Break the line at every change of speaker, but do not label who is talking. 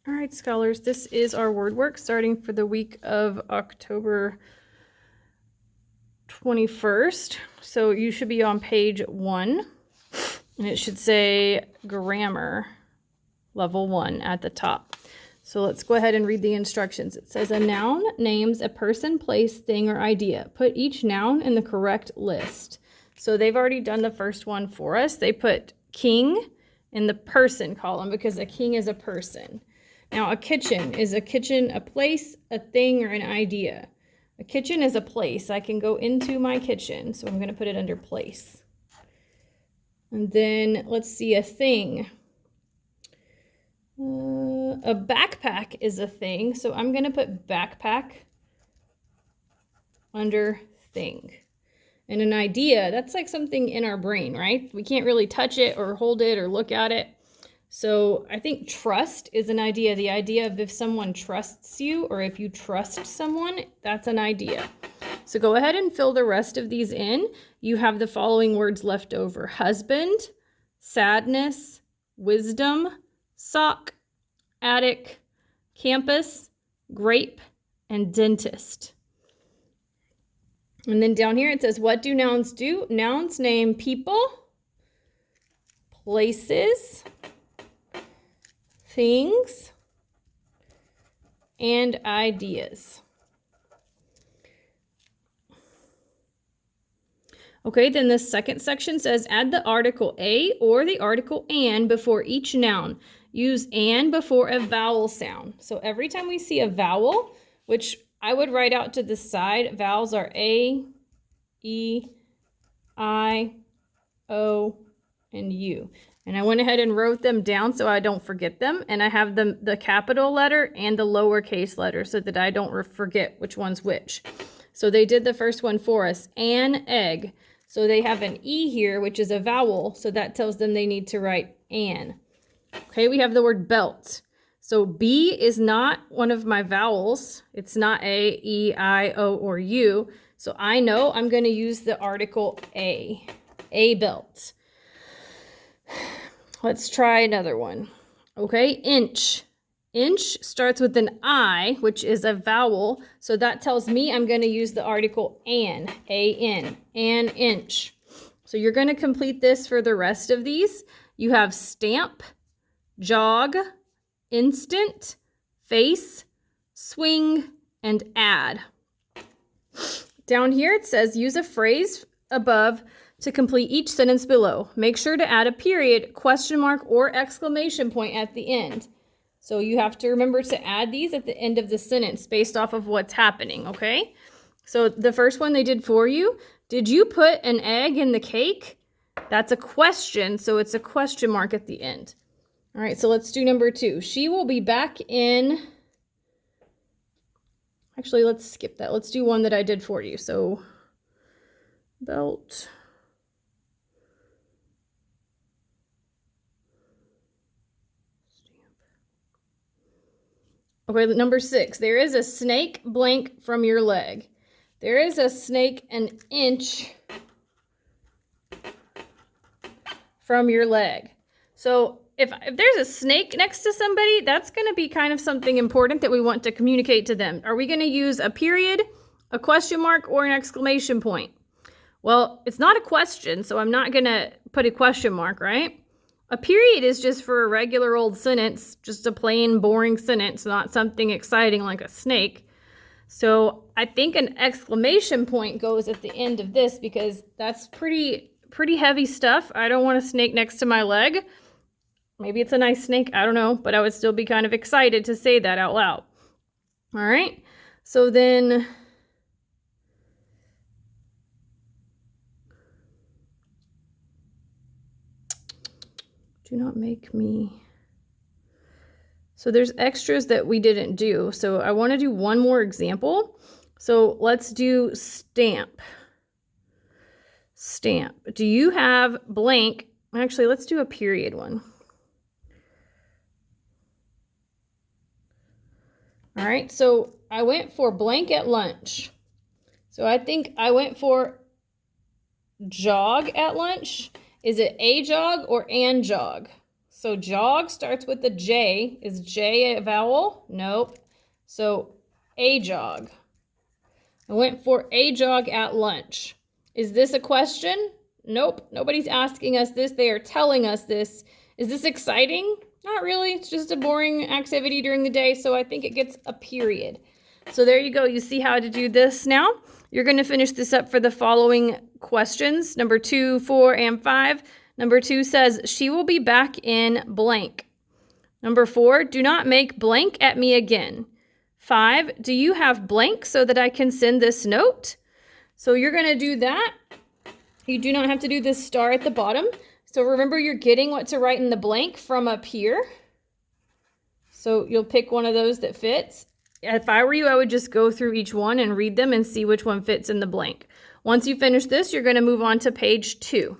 All right, scholars, this is our word work starting for the week of October 21st. So you should be on page 1, and it should say grammar level 1 at the top. So let's go ahead and read the instructions. It says a noun names a person, place, thing, or idea. Put each noun in the correct list. So they've already done the first one for us. They put king in the person column because a king is a person. Now, a kitchen, is a kitchen a place, a thing, or an idea? A kitchen is a place. I can go into my kitchen, so I'm going to put it under place. And then let's see, a thing. A backpack is a thing, so I'm going to put backpack under thing. And an idea, that's like something in our brain, right? We can't really touch it or hold it or look at it. So I think trust is an idea. The idea of if someone trusts you or if you trust someone, that's an idea. So go ahead and fill the rest of these in. You have the following words left over: husband, sadness, wisdom, sock, attic, campus, grape, and dentist. And then down here it says, what do nouns do? Nouns name people, places, things, and ideas. Okay, then the second section says add the article a or the article an before each noun. Use an before a vowel sound. So every time we see a vowel, which I would write out to the side, vowels are A, E, I, O, and U. And I went ahead and wrote them down so I don't forget them. And I have the capital letter and the lowercase letter so that I don't forget which one's which. So they did the first one for us, an egg. So they have an E here, which is a vowel. So that tells them they need to write an. Okay, we have the word belt. So B is not one of my vowels. It's not A, E, I, O, or U. So I know I'm going to use the article a belt. Let's try another one. Okay, inch. Inch starts with an I, which is a vowel. So that tells me I'm going to use the article an inch. So you're going to complete this for the rest of these. You have stamp, jog, instant, face, swing, and add. Down here it says use a phrase above to complete each sentence below. Make sure to add a period, question mark, or exclamation point at the end. So you have to remember to add these at the end of the sentence based off of what's happening, okay? So the first one they did for you, did you put an egg in the cake? That's a question, so it's a question mark at the end. All right, so let's do number 2. She will be back in... Actually, let's skip that. Let's do one that I did for you. So, belt. Okay, number 6. There is a snake blank from your leg. There is a snake an inch from your leg. So if there's a snake next to somebody, that's going to be kind of something important that we want to communicate to them. Are we going to use a period, a question mark, or an exclamation point? Well, it's not a question, so I'm not going to put a question mark, right? A period is just for a regular old sentence, just a plain boring sentence, not something exciting like a snake. So I think an exclamation point goes at the end of this because that's pretty heavy stuff. I don't want a snake next to my leg. Maybe it's a nice snake, I don't know, but I would still be kind of excited to say that out loud. All right, so then do not make me. So there's extras that we didn't do. So I want to do one more example. So let's do stamp. Stamp. Do you have blank? Actually, let's do a period one. All right, so I went for blank at lunch. So I think I went for jog at lunch. Is it a jog or an jog? So jog starts with the J. Is J a vowel? Nope. So a jog. I went for a jog at lunch. Is this a question? Nope. Nobody's asking us this. They are telling us this. Is this exciting? Not really. It's just a boring activity during the day, so I think it gets a period. So there you go. You see how to do this now? You're going to finish this up for the following questions, number 2, 4, and 5. Number 2 says, she will be back in blank. Number 4, do not make blank at me again. 5, do you have blank so that I can send this note? So you're going to do that. You do not have to do this star at the bottom. So remember, you're getting what to write in the blank from up here. So you'll pick one of those that fits. If I were you, I would just go through each one and read them and see which one fits in the blank. Once you finish this, you're going to move on to page 2.